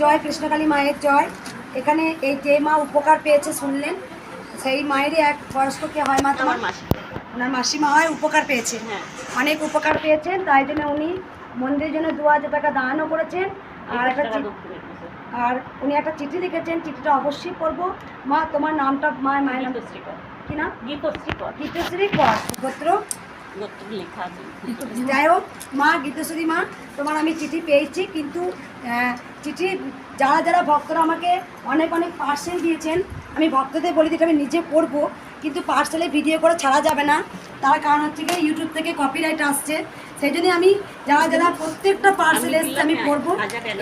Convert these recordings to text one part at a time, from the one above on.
জয়, কৃষ্ণকালী মায়ের জয়। এখানে এই যে মা উপকার পেয়েছে শুনলেন, সেই মায়েরই এক বয়স্ক কে হয় মা, তোমার ওনার মাসিমা হয়, উপকার পেয়েছে, অনেক উপকার পেয়েছেন। তাই জন্য উনি মন্দিরের জন্য 2000 টাকা দানও করেছেন। আর উনি একটা চিঠি লিখেছেন, চিঠিটা অবশ্যই পড়বো। মা তোমার নামটা, মায়ের নাম কি নাম? গীতশ্রী কর, গোত্র লেখা আছে। যাই হোক মা, গীতশ্রী মা, তোমার আমি চিঠি পেয়েছি, কিন্তু চিঠি যারা যারা ভক্তরা আমাকে অনেক অনেক পার্সেল দিয়েছেন, আমি ভক্তদের বলি দিতে আমি নিজে পড়বো, কিন্তু পার্সেলে ভিডিও করে ছাড়া যাবে না। তার কারণ হচ্ছে কি ইউটিউব থেকে কপিরাইট আসছে, সেই জন্য আমি যারা যারা প্রত্যেকটা পার্সেল এসছে আমি পড়বো।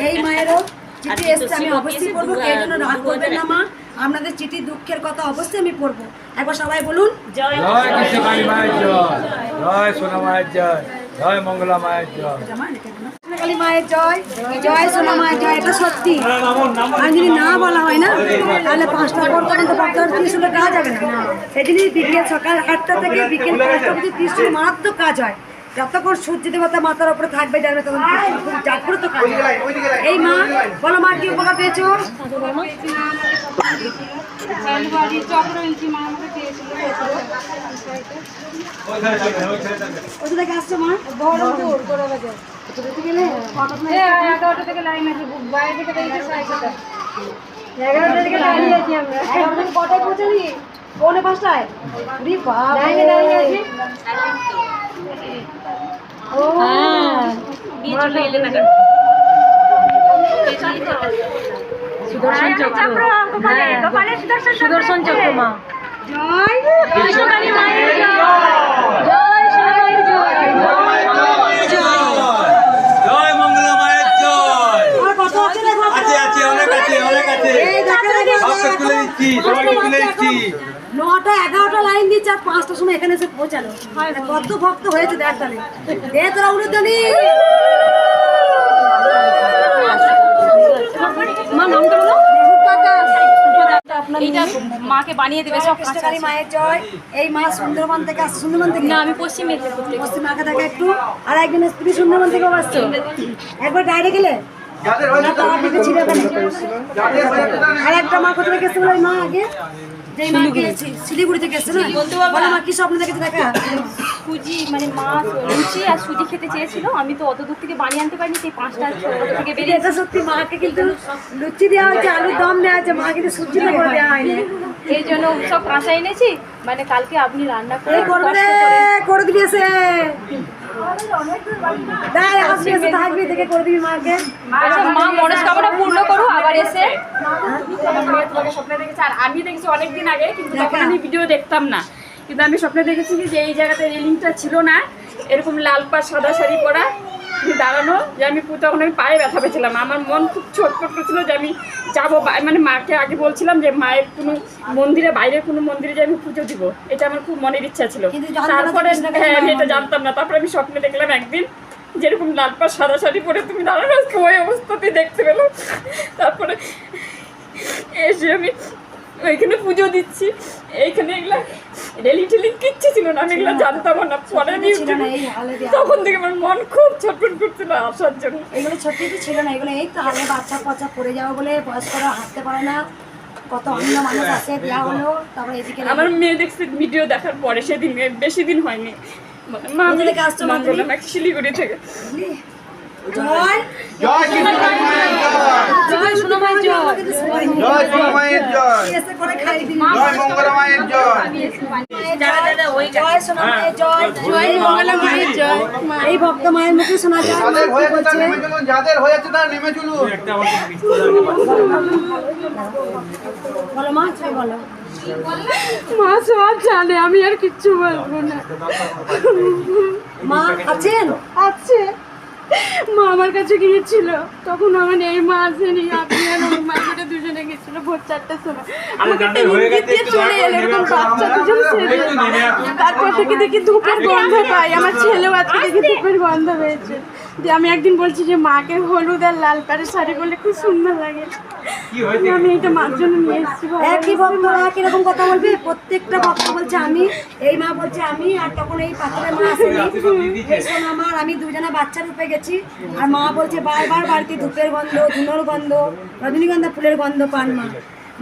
এই মায়েরও চিঠি এসছে, আমি অবশ্যই পড়বো, এই জন্য রাগ করবেন না মা। আপনাদের চিঠি দুঃখের কথা অবশ্যই আমি পড়বো। একবার সবাই বলুন জয় কৃষ্ণকালী মায়ের জয়, জয় সোনা মায়ের জয়, জয় মঙ্গলা মায়ের জয়। কৃষ্ণকালী মায়ের জয়, জয় সোনা মায়ের জয়। এটা সত্যি, আর যদি না বলা হয় না তাহলে 5টা পর পর্যন্ত ত্রিশুলের কাজ হবে না। সেদিনই বিকেল সকাল 8টা থেকে বিকেল 5টা পর্যন্ত ত্রিশুল মারাত্মক কাজ হয়। যতক্ষণ সূর্য দেবতা মাথার উপরে থাকবে যাবে তখন জাগ্রত কাজ হয়। এই মা বলো, মা কি উপকার পেয়েছো? কোথা থেকে আসছো মা? গেলে 11টা থেকে লাইন আছে, বাইরে থেকে বেরিয়েছে 11টা থেকে দাঁড়িয়ে আছি আমরা। 11টা থেকে কটায় পৌঁছালি? 4:45। রে বাবা, লাইনে দাঁড়িয়ে আছি। ও সুদর্শন চক্র, সুদর্শন চক্র মা। জয় কৃষ্ণকালী মায়ের জয়, জয় সোনামায়ের জয়, জয় মঙ্গলা মায়ের জয়। আর কত আছে না? আছে আছে, অনেক আছে, অনেক আছে। সবকে তুলে দিচ্ছি, সবাইকে তুলে দিচ্ছি। 9টা 11টা লাইন দিচ্ছে, আর 5টার সময় এখানে এসে পৌঁছালো। কত ভক্ত হয়েছে দেখ তাহলে। দে তোরা উলুধ্বনি। মা নামটা বলো। এইটা মাকে বানিয়ে দেবে সব। কৃষ্ণকালী মায়ের জয়। এই মা সুন্দরবন থেকে আসছে। সুন্দরবন থেকে না, আমি পশ্চিম মেদিনীপুর থেকে। পশ্চিম মাকে দেখা একটু। আর একজন স্ত্রী সুন্দরবন থেকে আসছো, একবার ডাইরে গেলে আর একটা মা কোথা থেকে এসছে? ওই মা আগে যেই মা শিলিগুড়ি থেকে এসছে না, বলো মা কি স্বপ্ন দেখেছে দেখা? সুজি মানে মাছ লুচি আর সুজি খেতে চেয়েছিল, আমি তো অত দূর থেকে বানিয়ে আনতে পারিনি, সেই 5টা থেকে বেরিয়ে। এটা সত্যি, মাকে কিন্তু লুচি দেওয়া হয়েছে, আলুর দম দেওয়া হয়েছে, মা কিন্তু সুজি করে দেওয়া হয়নি। এই জন্য সব কাঁচা এনেছি, মানে কালকে আপনি রান্না করে করে দিয়েছে। থাকবি থেকে করে দিবি মাকে। আচ্ছা মা মনস্কামনা পূর্ণ করো আবার এসে। তোমাকে স্বপ্নে দেখেছি, আর আমি দেখেছি অনেকদিন আগে, কিন্তু তখন আমি ভিডিও দেখতাম না, কিন্তু আমি স্বপ্নে দেখেছি যে এই জায়গাতে রেলিংটা ছিল না, এরকম লাল পা সাদা শাড়ি পরা দাঁড়ানো, যে আমি তখন আমি পায়ে ব্যথা পেয়েছিলাম। আমার মন খুব ছটফট করছিল যে আমি যাবো, মানে মাকে আগে বলছিলাম যে মায়ের কোনো মন্দিরে, বাইরের কোনো মন্দিরে যে আমি পুজো দিব, এটা আমার খুব মনের ইচ্ছা ছিল। তারপরে হ্যাঁ, আমি এটা জানতাম না। তারপরে আমি স্বপ্নে দেখলাম একদিন যেরকম লাল পা সাদা শাড়ি পরে তুমি দাঁড়ানো, ওই অবস্থাতেই দেখতে পেলাম। তারপরে এসে আমি ওইখানে পুজো দিচ্ছি। এইখানে এগুলা রেলিং টেলিং কিচ্ছু ছিল না, আমি এগুলো জানতাম না। পরে তখন থেকে আমার মন খুব ছটফট করছিল আসার জন্য। এগুলো ছোট্ট ছিল না, এগুলো এই তো হালে বাচ্চা পচা পড়ে যাওয়া বলে বয়স্করা হাঁটতে পারে না, কত অন্য মানুষ আছে দেওয়া হলো। তারপরে এদিকে আমার মেয়ে দেখছে ভিডিও দেখার পরে, সেদিন বেশি দিন হয়নি, মা শিলিগুড়ি থেকে। জয় জয় কৃষ্ণকালী মায়ের জয়, জয় সোনা মায়ের জয়, জয় সোনা মায়ের জয়, এসে করে খাই দিন। জয় মঙ্গলা মায়ের জয়। জয় সোনা মায়ের জয়, জয় মঙ্গলা মায়ের জয়। এই ভক্ত মায়ের মুখে শোনা যায় যাদের হয়েছে তারা নেমে চলুন, যাদের হয়েছে তারা নেমে চলুন। বলো মা, কি বলো? মা সব জানে, আমি আর কিচ্ছু বলবো না। মা আছেন? আছে, মা আমার কাছে গিয়েছিল, তখন আমার এই মা আসেনি, আপনি আর ওর মা যেটা দুজনে গেছিল ভোর 4টার সময়। আমাকে চলে এলো এরকম বাচ্চা দুজন ছেলে। তারপর থেকে দেখি ধূপের গন্ধ পাই, আমার ছেলেও আজকে দেখি ধূপের গন্ধ পেয়েছে। যে আমি একদিন বলছি যে মাকে হলুদ আর লাল পাড়ের শাড়ি বললে খুব সুন্দর লাগে, আমি এটা মার জন্য নিয়ে এসেছি। একই ভক্ত একই রকম কথা বলবে, প্রত্যেকটা ভক্ত বলছে আমি, এই মা বলছে আমি, আর তখন এই পাথরের মা আসেনি। আমার আমি দুজনে বাচ্চা রূপে গেছি। গেছি, আর মা বলছে বারবার বাড়িতে ধূপের গন্ধ, ধুনোর গন্ধ, রজনীগন্ধা ফুলের গন্ধ পান মা।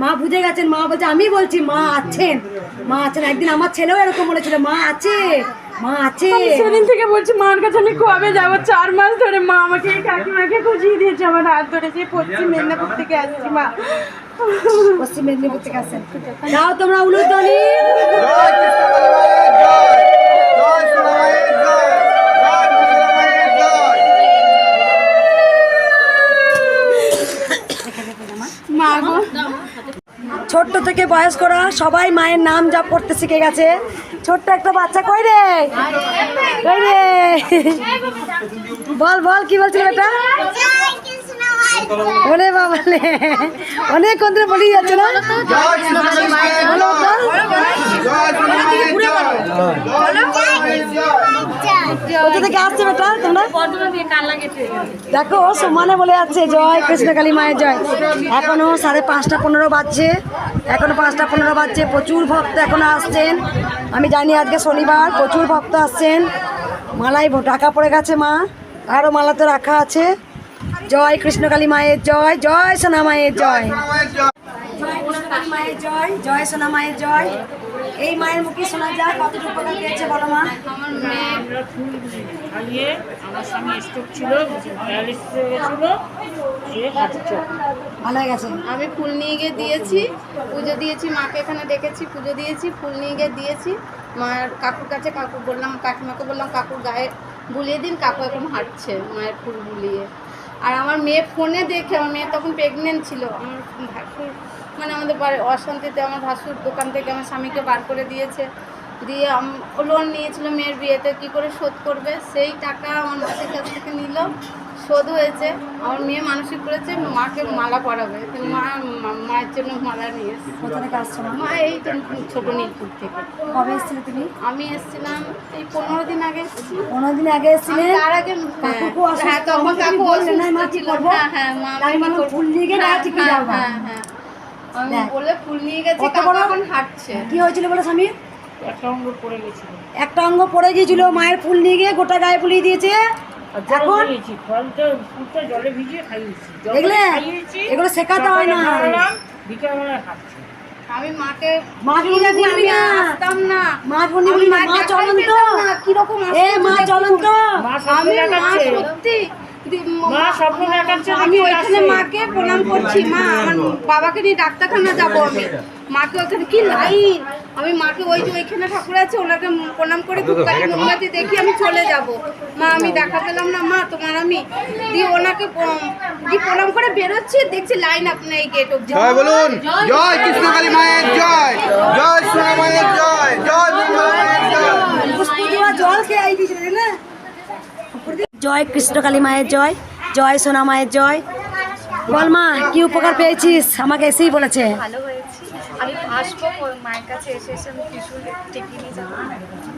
মা বুঝে গেছেন, মা বলছে আমি বলছি মা আছেন, মা আছেন। একদিন আমার ছেলেও এরকম বলেছিল মা আছে, মা আছে। সেদিন থেকে বলছি মার কাছে আমি কবে যাবো, 4 মাস ধরে মা আমাকে এই কাকিমাকে খুঁজিয়ে দিয়েছে, আমার হাত ধরে যে পশ্চিম মেদিনীপুর থেকে আসছি মা। পশ্চিম মেদিনীপুর থেকে আসেন। যাও তোমরা উলুধ্বনি। মা গো, ছোট্ট থেকে বয়স্করা সবাই মায়ের নাম জপ করতে শিখে গেছে। ছোট্ট একটা বাচ্চা, কই রে কই রে, বল বল কি বলছিল বেটা? ওরে বাবা রে, অনেকক্ষণ ধরে বলেই যাচ্ছে না। বলো তো। কোথা থেকে আসছে বেটা তোমরা? দেখো সমানে বলে যাচ্ছে জয় কৃষ্ণকালী মায়ের জয়। এখনো 5:30 বাজছে, এখনো 5:15 বাজছে। প্রচুর ভক্ত এখনো আসছেন। আমি জানি আজকে শনিবার, প্রচুর ভক্ত আসছেন। মালায় ঢাকা পড়ে গেছে মা, আরও মালা তো রাখা আছে। জয় কৃষ্ণকালী মায়ের জয়, জয় সোনা মায়ের জয়, জয় কৃষ্ণকালী মায়ের জয়, জয় সোনা মায়ের জয়। এই মায়ের মুখে শোনা যায় কতটুকু উপকার পেয়েছে বলো মা? আমার মেয়ে ফুল খাইয়ে আমার স্বামী স্ট্রোক ছিল, ডায়ালিসিস হয়ে গেছিল, সে হাঁটছে। ভালো হয়ে গেছে। আমি ফুল নিয়ে গিয়ে দিয়েছি, পুজো দিয়েছি, মাকে এখানে ডেকেছি, পুজো দিয়েছি, ফুল নিয়ে গিয়ে দিয়েছি মায়ের কাকুর কাছে। কাকু বললাম, কাকিমাকে বললাম কাকুর গায়ে বুলিয়ে দিন, কাকু এখন হাঁটছে মায়ের ফুল বুলিয়ে। আর আমার মেয়ে ফোনে দেখে, আমার মেয়ে তখন প্রেগনেন্ট ছিল, আমার ভাসুর মানে আমাদের বাড়ি অশান্তিতে আমার ভাসুর দোকান থেকে আমার স্বামীকে বার করে দিয়েছে, দিয়ে লোন নিয়েছিল মেয়ের বিয়েতে, কি করে শোধ করবে, সেই টাকা আমার মাসির কাছ থেকে নিল, শোধ হয়েছে। আমার মেয়ে মানসিক করেছে মাকে মালা পরাবে, মায়ের জন্য মালা নিয়ে এসেছি। কোথা থেকে আসছো মা? মা এই তো ছোটো নীলপুর থেকে। কবে এসেছিলে তুমি? আমি এসেছিলাম এই 15 দিন আগে এসেছি। 15 দিন আগে এসেছিলে? আমি তার আগে কাকু অসুস্থ, হ্যাঁ তখন আমাকে কাকু বললেন না, মা অসুস্থ কি ছিল। করবো? হ্যাঁ হ্যাঁ মা আমি বললাম ফুল নিয়ে গিয়ে না ঠিক হয়ে যাবো। হ্যাঁ হ্যাঁ আমি দেখ। বলে ফুল নিয়ে গেছি, কত কাকু বড়? এখন হাঁটছে। কি হয়েছিল বলে স্বামী? একটা অঙ্গ পড়ে গেছিল, একটা অঙ্গ পড়ে গিয়েছিল, মায়ের ফুল নিয়ে গিয়ে গোটা গায়ে বুলিয়ে দিয়েছে। আর জল এখন খাইয়েছি, ফুলটা জলে ভিজিয়ে খাইয়েছি, জলে দেখলে খাইয়েছি, এগুলো শেখাতে হয় না। সকালে খাওয়ালাম, বিকালবেলা খাচ্ছি। আমি মাকে মাকে ফুল বলবি আমি না। আসতাম না, মা বলি আমি না, মাকে মা দেখাই চলন্ত। পেতাম না, কিরকম এ মা চলন্ত। মা স্বপ্ন আমি মা দেখাচ্ছে, সত্যি মা স্বপ্ন দেখাচ্ছে, আমি দেখি ওইখানে আসছে। মাকে প্রণাম করছি। মা আমার বাবাকে নিয়ে ডাক্তারখানা যাবো, আমি মাকে ওখানে কি লাইন, আমি মাকে ওই যে ওইখানে ঠাকুর আছে ওনাকে প্রণাম করে ধূপকাঠি মোমবাতি দেখি আমি চলে যাব। মা আমি দেখা পেলাম না মা তোমার, আমি দিয়ে ওনাকে দিয়ে প্রণাম করে বেরোচ্ছি, দেখছি লাইন আপনার এই গেট অব্দি। জয় বলুন, জয় কৃষ্ণকালী মায়ের জয়, জয় সোনা মায়ের জয়, জয় মঙ্গলা মায়ের জয়। পুষ্প দেওয়া জল খেয়ে আই দিয়েছিল না। জয় কৃষ্ণকালী মায়ের জয়, জয় সোনা মায়ের জয়। বল মা কি উপকার পেয়েছিস? আমাকে এসেই বলেছে। ভালো হয়েছি, আমি আসবো মায়ের কাছে, এসে আমি ত্রিশূল টেকে নিয়ে যাবো।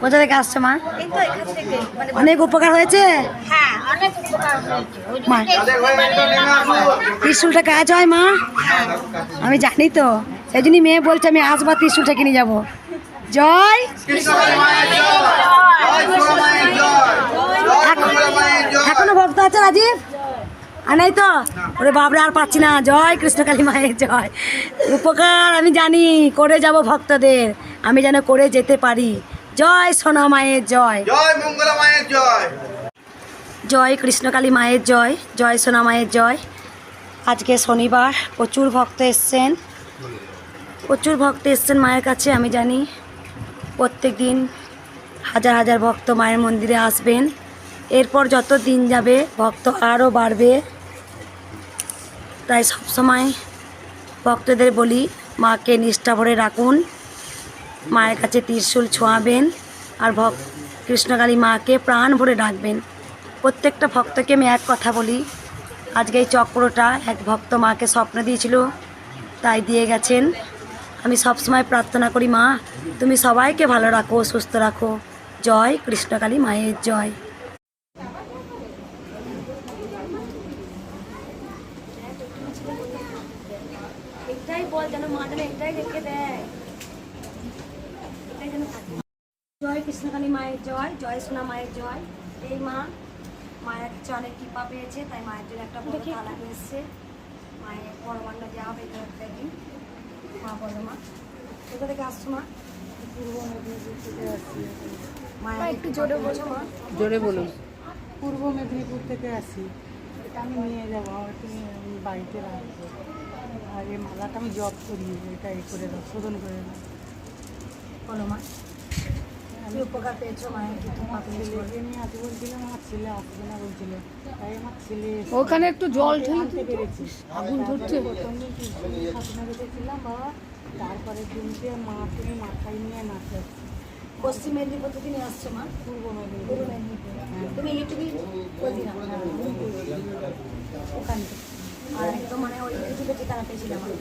কোথা থেকে আসছে মা? এই তো এখান থেকে মানে অনেক উপকার হয়েছে। হ্যাঁ অনেক উপকার হয়েছে। ওই মা ত্রিশুলটা কাজ হয় মা? আমি জানি তো, সেই জন্যই মেয়ে বলছে আমি আসবার ত্রিশুলটা কিনে যাবো। জয় কৃষ্ণকালী মায়ের জয়, জয় সোনা মায়ের জয়, জয় মঙ্গলা মায়ের জয়। এখনো ভক্ত আছে রাজীব? আর নাই তো? ওরে বাবরে আর পাচ্ছি না। জয় কৃষ্ণকালী মায়ের জয়। উপকার আমি জানি, করে যাব ভক্তদের, আমি যেন করে যেতে পারি। জয় সোনা মায়ের জয়, জয় মঙ্গলা মায়ের জয়। জয় কৃষ্ণকালী মায়ের জয়, জয় সোনা মায়ের জয়। আজকে শনিবার, প্রচুর ভক্ত এসছেন, প্রচুর ভক্ত এসছেন মায়ের কাছে। আমি জানি প্রত্যেক দিন হাজার হাজার ভক্ত মায়ের মন্দিরে আসবেন। এরপর যত দিন যাবে ভক্ত আরও বাড়বে। তাই সবসময় ভক্তদের বলি মাকে নিষ্ঠা ভরে রাখুন, মায়ের কাছে ত্রিশূল ছোঁয়াবেন, আর কৃষ্ণকালী মাকে প্রাণ ভরে ডাকবেন। প্রত্যেকটা ভক্তকে আমি এক কথা বলি, আজকে এই চক্রটা এক ভক্ত মাকে স্বপ্ন দিয়েছিল, তাই দিয়ে গেছেন। আমি সবসময় প্রার্থনা করি মা তুমি সবাইকে ভালো রাখো, সুস্থ রাখো। জয় কৃষ্ণকালী মায়ের জয়। এটাই বল যেন মা যেন এটাই রেখে দেয়। জয় কৃষ্ণকালী মায়ের জয়, জয় সোনা মায়ের জয়। এই মা মায়ের কাছে অনেক কৃপা পেয়েছে, তাই মায়ের জন্য একটা বড় থালা নিয়ে এসছে। মায়ের পরমান্ন যা হবে এটা একটা দিন। মা বলো মা, কোথা থেকে আসছো মা? পূর্ব মেদিনীপুর থেকে আসছি। মায়ের একটু জোরে বলছো মা। জোরে বলুন। পূর্ব মেদিনীপুর থেকে আসি। এটা আমি নিয়ে যাবো, আমার বাড়িতে রাখবো। আর এই মালাটা আমি জব করি, এটা করে দাও, শোধন করে দাও। বলো মা, আমি উপকার পেয়েছো মায়ের কিছু ছেলেকে নিয়ে আসতে বলছিলাম, আমার ছেলে আসবে না বলছিল, তাই আমার ছেলে ওখানে একটু জল আনতে পেরেছি। আগুন ধরছে। প্রথম দিন ঠাকুমা রেখেছিলাম বাবা, তারপরে দিনকে মা তুমি মাথায় নিয়ে নাচাচ্ছি। পশ্চিম মেদিনীপুর থেকে নিয়ে আসছো মা? পূর্ব মেদিনীপুর। পূর্ব মেদিনীপুর। তুমি ইউটিউবে বলছি না ওখান থেকে। আর একদম মানে ওই ইউটিউবে ঠিকানা পেয়েছিলাম আমি,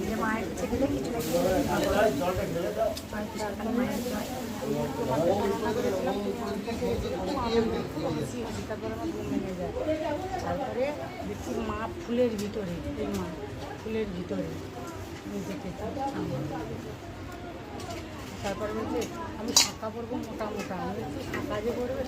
যে মায়ের কাছে গেলে কিছু না কিছু মায়ের জয়। তারপরে আমার ঘুম ভেঙে যায়। তারপরে দেখছি মা ফুলের ভিতরে, এই মা ফুলের ভিতরে নিজেকে। তারপরে বলছে আমি শাঁখা পরবো মোটা মোটা। আমি বলছি শাঁখা যে পড়বে,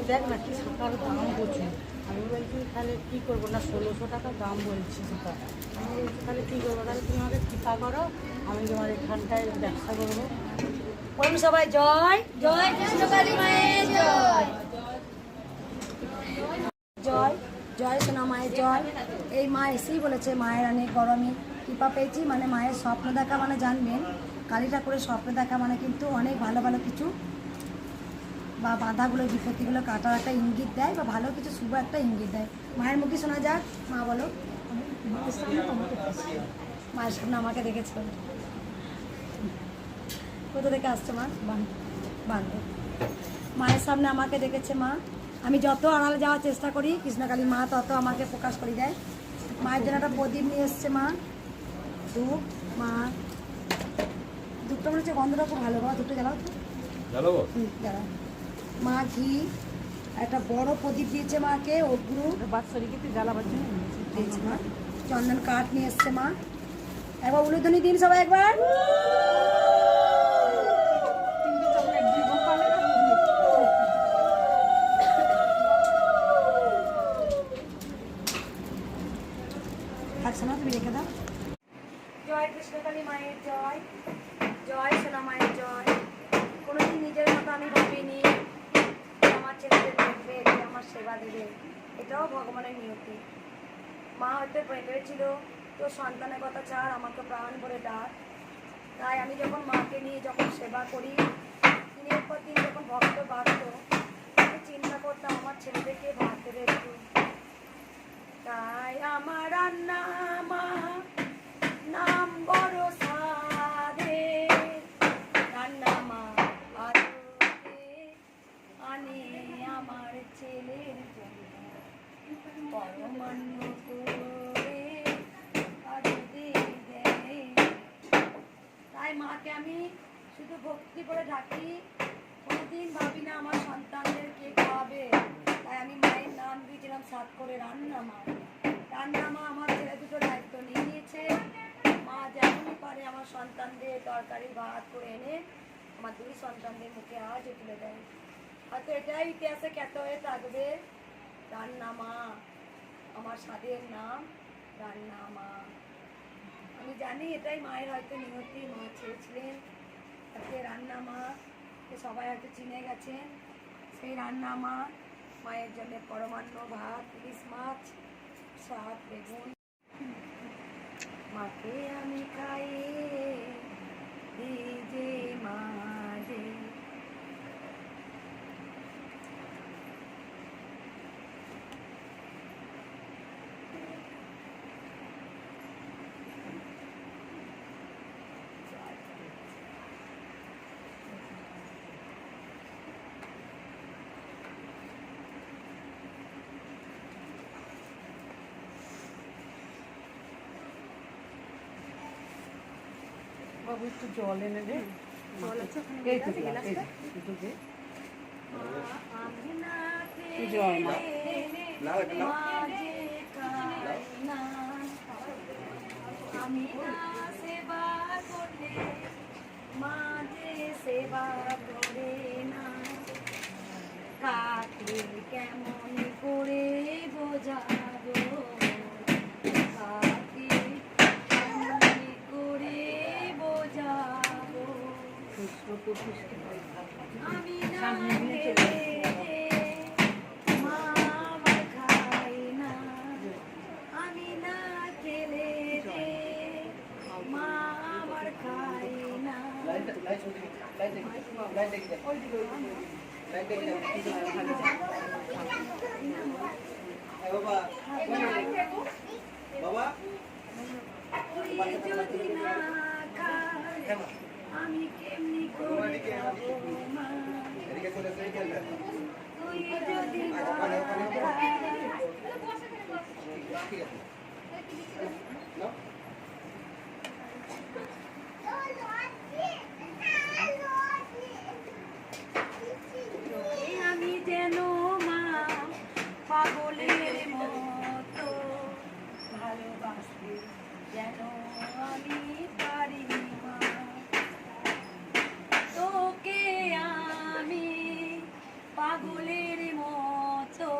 দেখ না কি শাঁখার দাম প্রচুর। আমি বলছি তাহলে কী করবো না, 1600 টাকা দাম বলছি শাঁখা। আমি বলছি তাহলে কী করবো, তাহলে তুমি আমাকে কৃপা করো, আমি তোমার এখানটায় ব্যবসা করবো। বলুন সবাই জয় জয় কৃষ্ণকালী মায়ের জয়। জয় জয় সোনা মায়ের জয়। এই মা এসেই বলেছে মায়ের অনেক বড় আমি কৃপা পেয়েছি। মানে মায়ের স্বপ্ন দেখা মানে জানবেন, কালী ঠাকুরের স্বপ্ন দেখা মানে কিন্তু অনেক ভালো ভালো কিছু বা বাধাগুলো বিপত্তিগুলো কাটার একটা ইঙ্গিত দেয়, বা ভালো কিছু শুভ একটা ইঙ্গিত দেয়। মায়ের মুখে শোনা যাক। মা বলো। মায়ের সামনে তোমাকে দেখেছি, মায়ের সামনে আমাকে দেখেছিল। কোথা থেকে আসছে মা? বান্ধব। মায়ের সামনে আমাকে দেখেছে মা। আমি যত আড়ালে যাওয়ার চেষ্টা করি, কৃষ্ণকালী মা তত আমাকে প্রকাশ করে দেয়। মায়ের জন্য একটা প্রদীপ নিয়ে এসছে মা, ধূপ। মা ধূপটা মনে হচ্ছে গন্ধটা খুব ভালো, বাবা ধূপটা জ্বালাও তো। জ্বালাবো? জ্বালাও। মা ঘি একটা বড় প্রদীপ দিয়েছে মাকে, অগ্রু বাৎসরিকে তুই জ্বালাবার জন্য দিয়েছে মা। চন্দন কাঠ নিয়ে এসছে মা। একবার উলুধ্বনি দিন সবাই একবার। তুমি রেখে দাও। জয় কৃষ্ণকালী মায়ের জয়, জয় সোনা মায়ের জয়। কোনোদিন নিজের মতো আমি ভাবিনি আমার ছেলেদের দেখবে, আমার সেবা দেবে, এটাও ভগবানের নিয়তি। মা হয়তো ভেবেছিল তোর সন্তানের কথা ছাড়, আমাকে প্রাণ ভরে ডাক। তাই আমি যখন মাকে নিয়ে যখন সেবা করি, দিনের পর দিন যখন ভক্ত বাড়ত, আমি চিন্তা করতাম আমার ছেলেদেরকে ভাত দেবে একটু। তাই আমার রান্না মা নাম বড় সাধে, রান্না মা আনে আমার ছেলের জন্য পরমান্ন করে দেয়। তাই মাকে আমি শুধু ভক্তি করে ডাকি, কোনোদিন ভাবি না আমার সন্তানদের কে খাওয়াবে। তাই আমি মায়ের নাম দিয়েছিলাম সাত করে রান্না মা। রান্না মা আমার ছেলে দুটো দায়িত্ব নিয়ে নিয়েছে। মা যেমনই পারে আমার সন্তানদের তরকারি ভাত করে এনে আমার দুই সন্তানদের মুখে আজও তুলে দেয়। হয়তো এটাই ইতিহাসে খ্যাত হয়ে থাকবে, রান্না মা, আমার স্বাদের নাম রান্না মা। আমি জানি এটাই মায়ের হয়তো নিয়তি, মা চেয়েছিলেন আজকে রান্না মা সবাই হয়তো চিনে গেছেন। সেই রান্না মা মায়ের জন্য পরমান্ন ভাত, ইলিশ মাছ, শাক, বেগুন মাকে আমি খাইয়ে যে মাঝে। বাবু একটু জল এনে দে। জল আছে ওখানে? এই তো গ্লাসটা, একটু দে। জয় মা। আমি সেবা করলে মা যে সেবা করে না, কাকে কেমন করে বোঝাবো, কাকে কেমন করে বোঝাবো, আমি না খেলে মা আমার খায় না, আমি না খেলে মা আমার খায় না। তুই যদি না খাস আমি কেমনি করে খাবো মা, তুই যদি না আমি যেন মা পাগলের মতো ভালোবাসতে যেন আমি পারি মা, তোকে আমি পাগলের মতো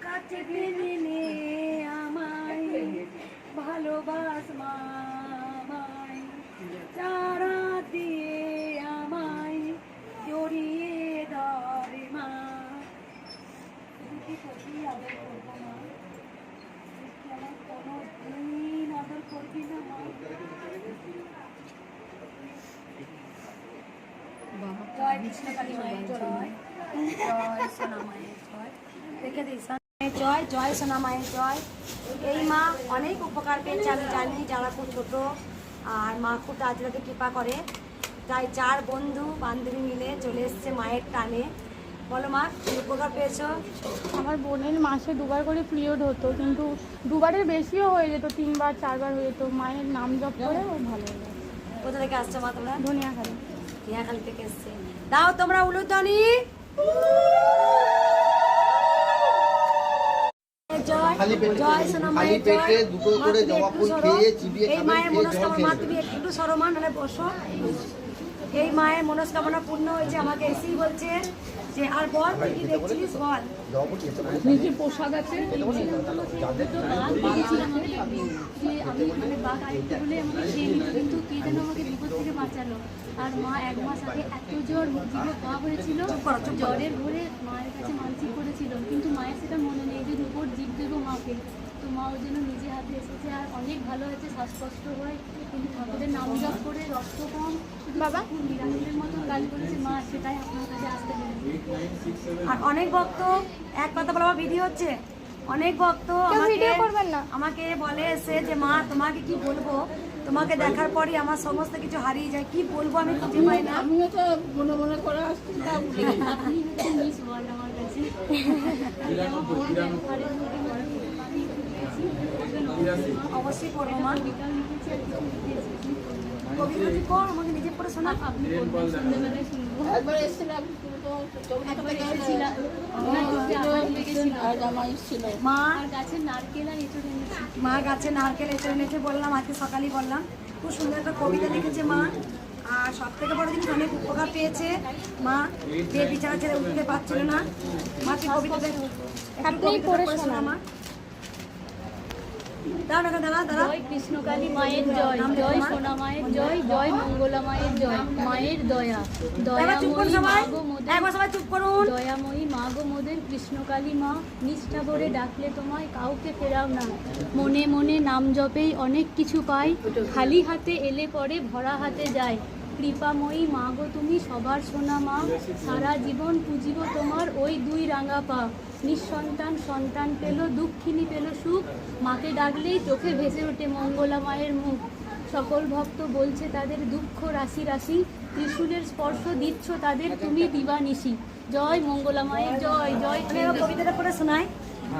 কাছে টেনে নে আমায়, ভালোবাস মামায়, চারা দিয়ে আমায় জড়িয়ে ধরে মা। কি করবি আদর করবো মা, আমার কোনো দিন আদর করবি না মা। জয় কৃষ্ণকালী মায়ের জয়, জয় সোনা মায়ের জয়, রেখে দিস। জয় জয় সোনা মায়ের জয়। এই মা অনেক উপকার পেয়েছে আমি জানি, যারা খুব ছোটো, আর মা খুব তাড়াতাড়ি কৃপা করে, তাই 4 বন্ধু বান্ধবী মিলে চলে এসছে মায়ের টানে। বলো মা কি উপকার পেয়েছো? আমার বোনের মাসে 2বার করে পিরিয়ড হতো, কিন্তু 2বারের বেশিও হয়ে যেত, 3বার 4বার হয়ে যেত। মায়ের নাম জপ করে ও ভালো হয়ে যায়। কোথা থেকে আসছো মা তোমরা? ধনিয়াখালী। ধনিয়াখালী থেকে এসছে। দাও তোমরা উলুধ্বনি। খালি পেটে, জয় সোনা খালি মায়ের পেটে জয়। দুটো মা, করে তুমি জবা একটু ফুল সরো। খেয়ে চিবিয়ে এই খাবেন, মায়ের খেয়ে জল মনস্কামনা, মা খেয়ে তুমি একটু সরো মা, নাহলে বসো। এই মায়ের মনস্কামনা পূর্ণ হয়েছে, আমাকে এসেই বলছে যে আর বল তুই কি দেখছিস বল। নিজের পোশাক আছে। আমি মানে বাঘ আরেকটু বলে আমাকে খেয়ে নিত, কিন্তু কে যেন আমাকে বিপদ থেকে বাঁচালো। আর মা 1 মাস আগে এত জ্বর জিভে পা হয়েছিল, জ্বরের ভরে মায়ের কাছে মানসিক করেছিল, কিন্তু মায়ের সেটা মনে নেই যে উপর জিভ দেবো মাকে। তো মা ওই জন্য নিজে হাতে এসেছে, আর অনেক ভালো হয়েছে। শ্বাসকষ্ট হয় কিন্তু ঠাকুরের নাম জপ করে রক্ত কম, বাবা মিরাকেলের মতো কাজ করেছে মা, সেটাই আপনার কাছে আসতে পেরেছে। আর অনেক ভক্ত, এক কথা বলা ভিডিও হচ্ছে, অনেক ভক্ত আমাকে বলে এসে যে মা তোমাকে কি বলবো, তোমাকে দেখার পরই আমার সমস্ত কিছু হারিয়ে যায়, কি বলবো আমি খুঁজে পাই না। আমিও তো মনে মনে করে আসছি, তা ভুলে গেছি। আপনি হচ্ছে মিস ওয়ার্ল্ড আমার কাছে। অবশ্যই পড়বো মা, বিকাল লিখেছি আর কিছু লিখে এসেছি। কবিতাটি পড়, আমাকে নিজে পড়ে শোনা। আপনি বলবেন, সন্ধ্যেবেলায় শুনবো। একবার এসেছিলাম, তুমি তো একবার এসেছিলাম, ওনার কাছে আবার লেগেছিল। আর জামা এসেছিল। মা আর গাছের নারকেল আর এঁচড় এনেছি। মা গাছে নারকেল এঁচড়ে এনেছে বললাম, আজকে সকালেই বললাম। খুব সুন্দর একটা কবিতা লিখেছে মা, আর সব থেকে বড় জিনিস অনেক উপকার পেয়েছে মা, যে বিচারা ছেড়ে উঠতে পারছিল না। মা কি কবিতাটা একটু পড়ে শোনা মা। দাঁড়া দাঁড়া দাঁড়া। জয় কৃষ্ণকালী মায়ের জয়, জয় সোনা মায়ের জয়, জয় মঙ্গলা মায়ের জয়। মায়ের দয়া, দয়াময়ী মা গো মোদের, একবার সবাই চুপ করুন। দয়াময়ী মা গো মোদের কৃষ্ণকালী মা, নিষ্ঠা ভরে ডাকলে তোমায় কাউকে ফেরাও না। মনে মনে নাম জপেই অনেক কিছু পাই, খালি হাতে এলে পরে ভরা হাতে যায়। কৃপাময়ী মা গো তুমি সবার সোনা মা, সারা জীবন পুজিব তোমার ওই 2 রাঙা পা। নিঃসন্তান সন্তান পেল, দুঃখিনী পেল সুখ, মাকে ডাকলেই চোখে ভেসে ওঠে মঙ্গলা মায়ের মুখ। সকল ভক্ত বলছে তাদের দুঃখ রাশি রাশি, ত্রিশূলের স্পর্শ দিচ্ছ তাদের তুমি দিবানিশি। জয় মঙ্গলা মায়ের জয়, জয়। আমি এবার কবিতাটা পড়ে শোনাই।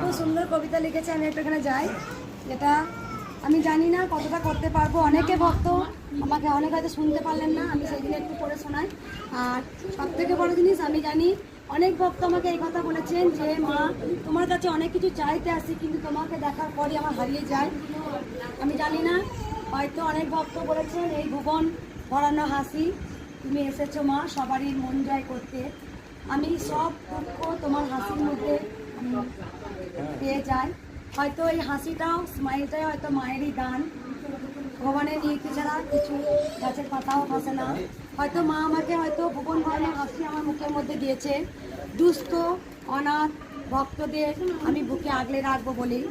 খুব সুন্দর কবিতা লিখেছে, আমি একটু এখানে যাই। যেটা আমি জানি না কতটা করতে পারবো, অনেকে ভক্ত আমাকে অনেক হয়তো শুনতে পারলেন না, আমি সেই দিন একটু পড়ে শোনাই। আর সব থেকে বড় জিনিস আমি জানি, অনেক ভক্ত আমাকে এই কথা বলেছেন যে মা তোমার কাছে অনেক কিছু চাইতে আসি, কিন্তু তোমাকে দেখার পরই আমার হারিয়ে যায়। আমি জানি না হয়তো অনেক ভক্ত বলেছেন এই ভুবন ভরানো হাসি, তুমি এসেছো মা সবারই মন জয় করতে। আমি সব দুঃখ তোমার হাসির মধ্যে আমি পেয়ে যাই। হয়তো এই হাসিটাও স্মাইলটাই হয়তো মায়েরই দান, ভগবানের নিয়তি ছাড়া কিছু গাছের পাতাও খসে না। হয়তো মা আমাকে হয়তো ভুবন ভরানো হাসি আমার মুখের মধ্যে দিয়েছে। দুস্থ অনাথ ভক্তদের আমি বুকে আগলে রাখবো বলেই।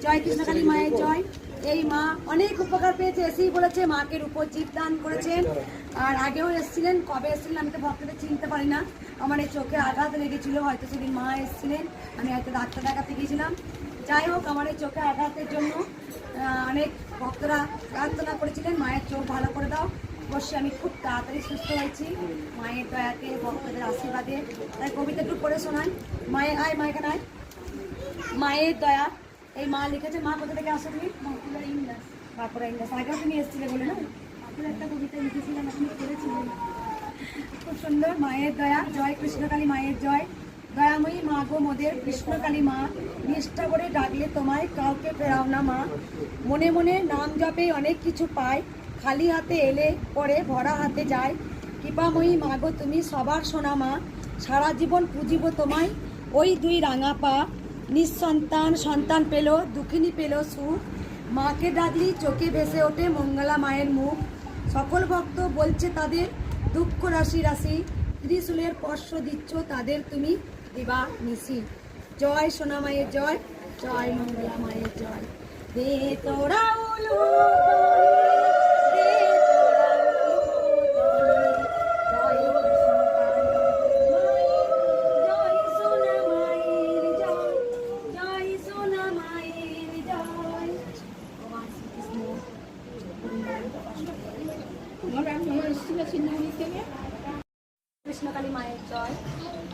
জয় কৃষ্ণকালী মায়ের জয়। এই মা অনেক উপকার পেয়েছে, এসেই বলেছে মাকে রূপজীব দান করেছেন। আর আগেও এসেছিলেন, কবে এসেছিলেন আমি তো ভক্তদের চিনতে পারি না, আমার এই চোখে আঘাত লেগেছিল, হয়তো সেদিন মা এসেছিলেন, আমি হয়তো ডাক্তার দেখাতে গিয়েছিলাম। যাই হোক, আমার এই চোখে আঘাতের জন্য অনেক ভক্তরা প্রার্থনা করেছিলেন মায়ের চোখ ভালো করে দাও। অবশ্যই আমি খুব তাড়াতাড়ি সুস্থ হয়েছি মায়ের দয়াতে, ভক্তদের আশীর্বাদে। তাই কবিতা একটু পড়ে শোনাই। মায়ের আয় মায়ের আয়, মায়ের দয়া। এই মা লিখেছে, মা কোথা থেকে আসো তুমি? বাঁকুড়া ইংলাস। আগেও তুমি এসেছিলে বলে না, বাঁকুড়া একটা কবিতা লিখেছিলাম, আপনি পড়েছিলেন, খুব সুন্দর। মায়ের দয়া। জয় কৃষ্ণকালী মায়ের জয়। দয়াময়ী মা গো মোদের কৃষ্ণকালী মা, নিষ্ঠা করে ডাকলে তোমায় কাউকে ফেরাও না মা। মনে মনে নাম জপে অনেক কিছু পায়, খালি হাতে এলে পরে ভরা হাতে যায়। কৃপাময়ী মা গো তুমি সবার সোনা মা, সারা জীবন পুজিব তোমায় ওই দুই রাঙা পা। নিঃসন্তান সন্তান পেল, দুঃখিনী পেল সুখ, মাকে ডাকলি চোখে ভেসে ওঠে মঙ্গলা মায়ের মুখ। সকল ভক্ত বলছে তাদের দুঃখ রাশি রাশি, ত্রিশূলের স্পর্শ দিচ্ছ তাদের তুমি দিবা নিশি। জয় সোনা মায়ের জয়, জয় মঙ্গলা মায়ের জয়। দে তোরা উলু দে তোরা উলু জয় সোনা মায়ের জয়, জয় সোনা মায়ের জয়। ভগবান শ্রীকৃষ্ণ কৃষ্ণকালী মায়ের জয়,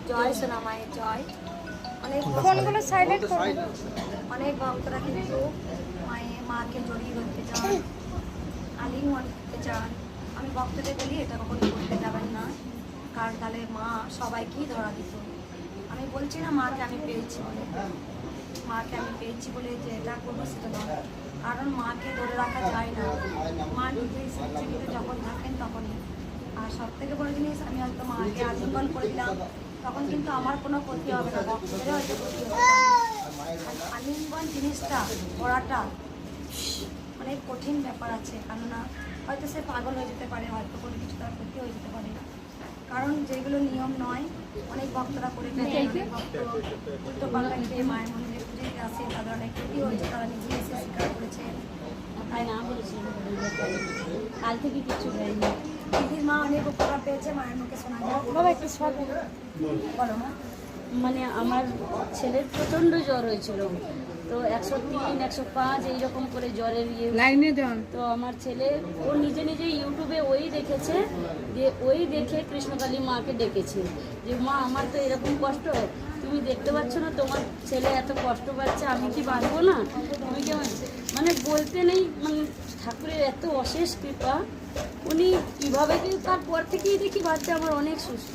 জয় সোনা মায়ের জয়। অনেক ফোনগুলো সাইলেন্ট করুন। অনেক ভক্তরা কিন্তু মাকে জড়িয়ে ধরতে চান, আলিঙ্গন করতে চান। আমি ভক্তদের বলি এটা কখনো করতে যাবেন না, কারণ তাহলে মা সবাইকেই ধরা দিত। আমি বলছি না মাকে আমি পেয়েছি বলে, মাকে আমি পেয়েছি বলে যে এটা করবো সেটা নয়, কারণ মাকে ধরে রাখা যায় না। মা নিজেই পৃথিবীতে যখন থাকেন তখনই। আর সব থেকে বড় জিনিস, আমি হয়তো মাকে আলিঙ্গন করে দিলাম, তখন কিন্তু আমার কোনো ক্ষতি হবে না, ভক্তদেরও হয়তো ক্ষতি হবে। আলিঙ্গন জিনিসটা করাটা অনেক কঠিন ব্যাপার আছে, কেননা হয়তো সে পাগল হয়ে যেতে পারে, হয়তো কোনো কিছু তার ক্ষতি হয়ে যেতে পারে। কারণ যেগুলো নিয়ম নয় অনেক ভক্তরা করে থাকে, অনেক ভক্ত উল্টো পাল্টা খেয়ে মায়ের মন্দিরে পুজো দিতে আসে, তাদের অনেক ক্ষতি হয়েছে, তারা নিজে এসে স্বীকার করেছেন। তাই না বলেছি কাল থেকে কিছু হয়নি। দিদির মা অনেক উপকার পেয়েছে, মায়ের মুখে শোনা যায়। বাবা একটু সব বলো মা। মানে আমার ছেলের প্রচণ্ড জ্বর হয়েছিল, তো 103, 105 এইরকম করে জ্বরের লাইনে যান। তো আমার ছেলে ও নিজে নিজে ইউটিউবে ওই দেখেছে, যে ওই দেখে কৃষ্ণকালী মাকে ডেকেছে যে মা আমার তো এরকম কষ্ট, তুমি দেখতে পাচ্ছ না তোমার ছেলে এত কষ্ট পাচ্ছে, আমি কি পারবো না? তুমি কি মানে বলতে নেই, মানে ঠাকুরের এত অশেষ কৃপা। উনি কীভাবে কি তারপর থেকেই দেখি ভাবতে আমার অনেক সুস্থ।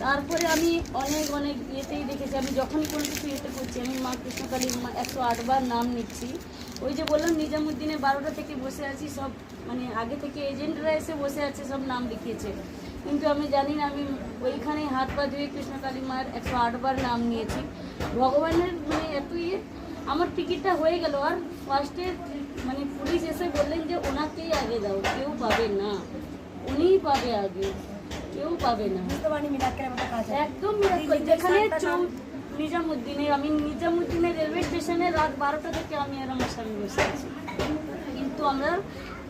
তারপরে আমি অনেক অনেক ইয়েতেই দেখেছি, আমি যখনই কোনো কিছু ইয়েতে করছি আমি মা কৃষ্ণকালী 108 বার নাম নিচ্ছি। ওই যে বললাম নিজামুদ্দিনে 12টা থেকে বসে আছি, সব মানে আগে থেকে এজেন্টরা এসে বসে আছে, সব নাম লিখিয়েছে, কিন্তু আমি জানি না আমি ওইখানে হাত পা ধুয়ে কৃষ্ণকালী মার 108 বার নাম নিয়েছি। ভগবানের মানে এত ইয়ে, আমার টিকিটটা হয়ে গেল। আর ফার্স্টে মানে পুলিশ এসে বললেন যে ওনাকেই আগে দাও, কেউ পাবে না, উনিই পাবে আগে, কেউ পাবে না। একদম যেখানে নিজামুদ্দিনে, আমি নিজামুদ্দিনে রেলওয়ে স্টেশনে রাত 12টা থেকে আমি আর আমার স্বামী বসে আছি, কিন্তু আমরা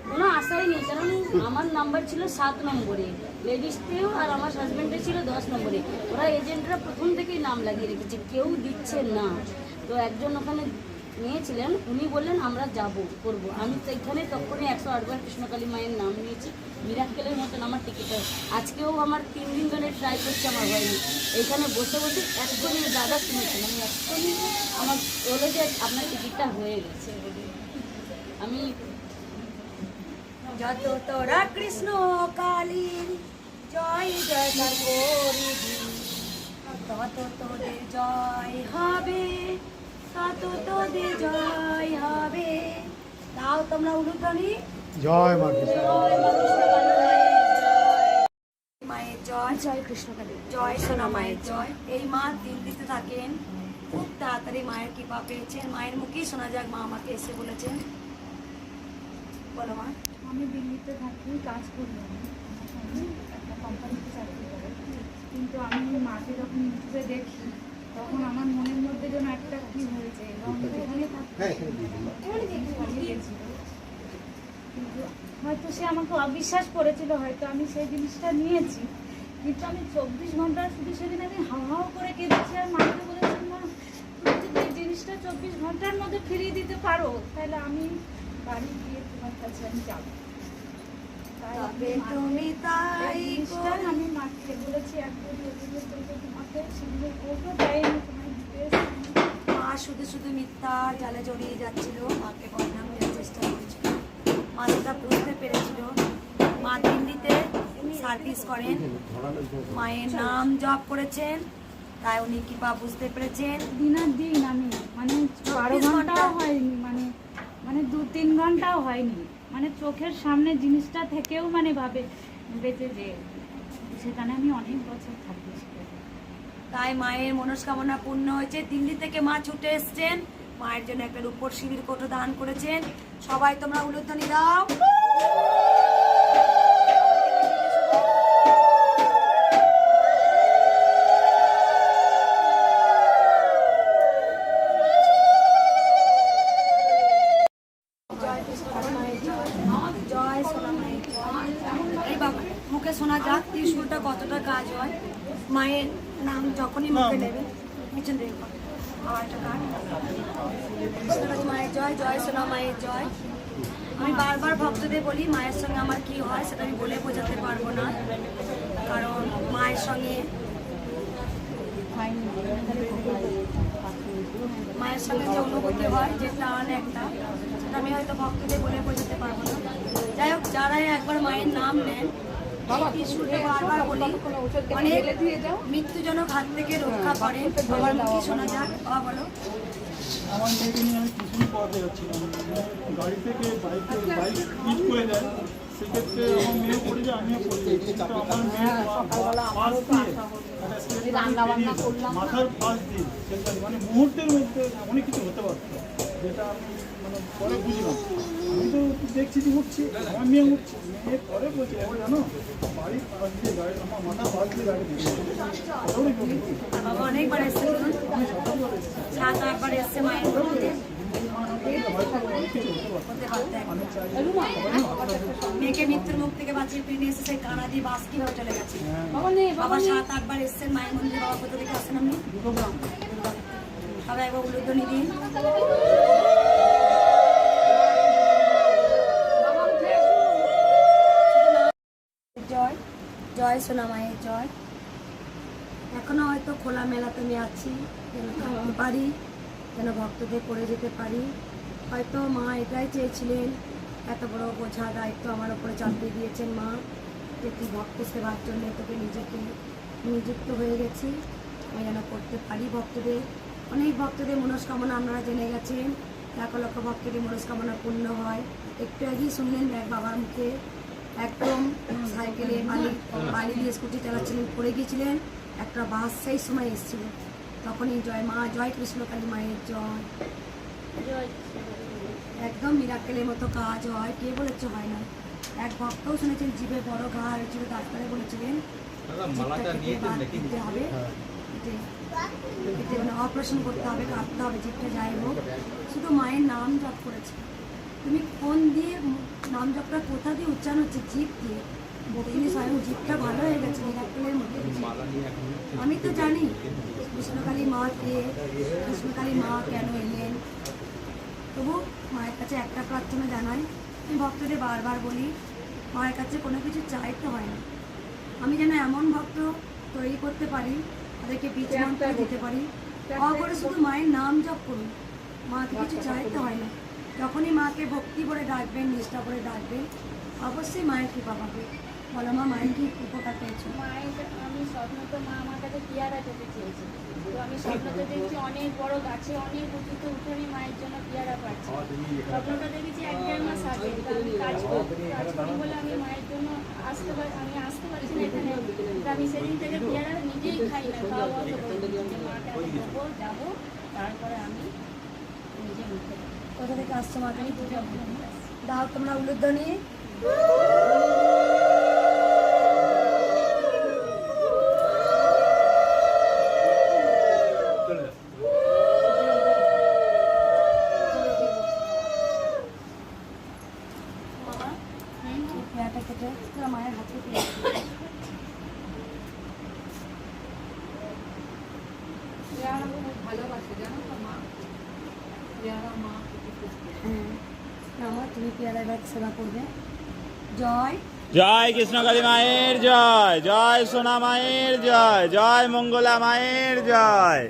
কোনো আশাই নেই, কারণ আমার নাম্বার ছিল 7 নম্বরে, লেডিসতেও, আর আমার হাজব্যান্ডের ছিল 10 নম্বরে। ওরা এজেন্টরা প্রথম থেকেই নাম লাগিয়ে রেখেছে, কেউ দিচ্ছে না। তো একজন ওখানে নিয়েছিলেন, উনি বললেন আমরা যাব করব। আমি তো এখানে তখনই 108 বার কৃষ্ণকালী মায়ের নাম নিয়েছি, মিরাক্কেলের মতন আমার টিকিট হয়। আজকেও আমার 3 দিন ধরে ট্রাই করছে, আমার হয়নি। এইখানে বসে বসে এক্ষুনি দাদা শুনেছেন, আমি এক্ষুনি আমার বলে যে আপনার টিকিটটা হয়ে গেছে। আমি যত তোরা কৃষ্ণ কালীর জয় জয়কার করিবি, তত তোদের জয় হবে, তত তোদের জয় হবে। তাও তোমরা উলুধ্বনি জয় মা কৃষ্ণ মায়ের জয়, জয় কৃষ্ণকালী, জয় সোনা মায়ের জয়। এই মা দিল্লিতে থাকেন, খুব তাড়াতাড়ি মায়ের কৃপা পেয়েছেন। মায়ের মুখেই শোনা যাক, মা আমাকে এসে বলেছেন। বলো মা। আমি দিল্লিতে থাকি, কাজ করি, আমি একটা কোম্পানিতে চাকরি করি, কিন্তু আমি মাকে যখন ইউটিউবে দেখি তখন আমার মনের মধ্যে যেন একটা কি হয়েছে এবং এখানে গেছিল, কিন্তু হয়তো সে আমাকে অবিশ্বাস করেছিল, হয়তো আমি সেই জিনিসটা নিয়েছি, কিন্তু আমি 24 ঘন্টা শুধু সেদিন আমি হাওয়া করে কেঁদেছি আর মাকে বলেছি, মা তুমি যদি এই জিনিসটা 24 ঘন্টার মধ্যে ফিরিয়ে দিতে পারো তাহলে আমি বাড়ি গিয়ে তোমার কাছে আমি যাবো। তুমি তাই আমি মাকে বলেছি একবার তোমাকে সঙ্গে করবো, তাই আমি তোমায় দিতে এসেছি। মা শুধু শুধু মিথ্যা জালে জড়িয়ে যাচ্ছিল, মাকে বদনাম দেওয়ার চেষ্টা করেছিল। মা যেটা বুঝতে পেরেছিল, মা দিল্লিতে সার্ভিস করেন, মায়ের নাম জপ করেছেন, তাই উনি কৃপা বুঝতে পেরেছেন। দিনের দিন আমি মানে 12 ঘন্টাও হয়নি, মানে 2-3 ঘন্টাও হয়নি, মানে চোখের সামনে জিনিসটা থেকেও মানে ভেবেছে যে সেখানে আমি অনেক বছর থাকবো। তাই মায়ের মনস্কামনা পূর্ণ হয়েছে। দিল্লি থেকে মা ছুটে এসছেন, মায়ের জন্য একটা রূপোর শিবির কোটো দান করেছেন। সবাই তোমরা উলুধ্বনি দাও। জয় সোনা মায়ের জয়। এই বাবা মুখে শোনা যাক ত্রিশূলটা কতটা কাজ হয়। মায়ের নাম যখনই মুখে নেবে, পিছন থেকে আবার একটা গান। কৃষ্ণকালী মায়ের জয়, জয় সোনা মায়ের জয়। আমি বারবার ভক্তদের বলি, মায়ের সঙ্গে আমার কি হয় সেটা আমি বলে বোঝাতে পারবো না, কারণ মায়ের সঙ্গে যে অনুভূতি হয়, যে টান একটা, সেটা আমি হয়তো ভক্তদের বলে বোঝাতে পারবো না। যাই হোক, যারাই একবার মায়ের নাম নেন, বারবার বলি, অনেক মৃত্যুজনক হাত থেকে রক্ষা করেন। আমার মুখে শোনা যাক। বলো। আমার মেয়েকে নিয়ে আমি টিউশন পড়াতে যাচ্ছিলাম, গাড়ি থেকে বাইক স্পিড করে দেয়, সেক্ষেত্রে আমার মেয়েও পড়ে যায়, আমিও পড়ে যাই। কিন্তু আমার মেয়ের পাশ দিয়ে মাথার পাশ দিয়ে মানে মুহূর্তের মধ্যে অনেক কিছু হতে পারত, যেটা আমি মানে পরে বুঝলাম। আমি তো দেখছি যে উঠছি, আমার মেয়ে উঠছি, মেয়ে পরে বলছি এবার জানো বাড়ির পাশ দিয়ে গাড়ি, আমার মাথার পাশ দিয়ে গাড়ি দিয়ে অনেকবার এসছে, 7-8বার এসছে মায়ের মধ্যে। মেয়েকে মৃত্যুর মুখ থেকে বাঁচিয়ে ফিরে এসে সেই কানা দিয়ে বাস কিভাবে চলে গেছে। বাবা 7-8বার এসছেন মায়ের মন্দিরে। বাবা কোথা থেকে আসেন আপনি? সবাই একবার উলুধ্বনি দিন। জয়, জয় সোনা মায়ের জয়। এখনো হয়তো খোলা মেলাতে আমি আছি, যেন থাকতে পারি, যেন ভক্তদের করে যেতে পারি। হয়তো মা এটাই চেয়েছিলেন, এত বড় বোঝা দায়িত্ব আমার উপরে চাপিয়ে দিয়েছেন মা, যে তুই ভক্ত সেবার জন্য তোকে নিজেকে নিযুক্ত হয়ে গেছি, আমি যেন করতে পারি ভক্তদের। অনেক ভক্তদের মনস্কামনা আপনারা জেনে গেছেন, 1 লক্ষ ভক্তদের মনস্কামনা পূর্ণ হয়। একটু আগেই শুনলেন এক বাবার মুখে, একদম সাইকেলে বালি দিয়ে স্কুটি চালাচ্ছিলেন, পড়ে গিয়েছিলেন, একটা বাস সেই সময় এসেছিল, তখনই জয় মা, জয় কৃষ্ণকালী মায়ের জয়। একদম মিরাক্কেলের মতো কাজ হয়, কে বলেছে হয় না। এক ভক্তও শুনেছেন জিভে বড় ঘা হয়েছিল, ডাক্তারে বলেছিলেন দিতে হবে, অপারেশন করতে হবে, কাটতে হবে, জিভটা যাই হোক। শুধু মায়ের নাম জপ করেছে। তুমি কোন দিয়ে নাম জপটা কোথা দিয়ে উচ্চারণ হচ্ছে? জিভ দিয়ে। তিনি স্বয়ং জিভটা ভালো হয়ে গেছে মিরাক্কেলের মধ্যে। আমি তো জানি কৃষ্ণকালী মা কে, কৃষ্ণকালী মা কেন এলেন, তবু মায়ের কাছে একটা প্রার্থনা জানাই। আমি ভক্তদের বারবার বলি, মায়ের কাছে কোনো কিছু চাইতে হয় না। আমি যেন এমন ভক্ত তৈরি করতে পারি, তাদেরকে বীজ মন্ত্র দিতে পারি, করে শুধু মায়ের নাম জপ করুন, মাকে কিছু চাইতে হয় না। যখনই মাকে ভক্তি করে ডাকবেন, নিষ্ঠা করে ডাকবেন, অবশ্যই মায়ের কৃপা পাবে। বলো মা, মায়ের কি উপকার পেয়েছো? মায়ের আমি স্বপ্নতে মা আমার কাছে পেয়ারা খেতে চেয়েছি, তো আমি স্বপ্নতে দেখছি অনেক বড় গাছে অনেক উঁচুতে উঠে আমি মায়ের জন্য পেয়ারা পাচ্ছি। স্বপ্নটা দেখেছি 1-1.5 মাস আগে, তো আমি কাজ করি বলে আমি মায়ের জন্য আমি আসতে পারছি না এখানে। তো আমি সেদিন থেকে পেয়ারা নিজেই খাই না, খাওয়া বন্ধ করে দিয়েছি। মাকে আমি দেবো, যাবো, তারপরে আমি নিজে মুখে কোথা থেকে আসছো মা? তুমি দাও তোমরা উলুধ্বনি। পেয়ারাটা কেটে তোরা মায়ের হাতে দিয়ে আমার তুমি পেয়ারা এবার সেবা করবে। জয় জয় কৃষ্ণকালী মায়ের জয়, জয় সোনা মায়ের জয়, জয় মঙ্গলা মায়ের জয়।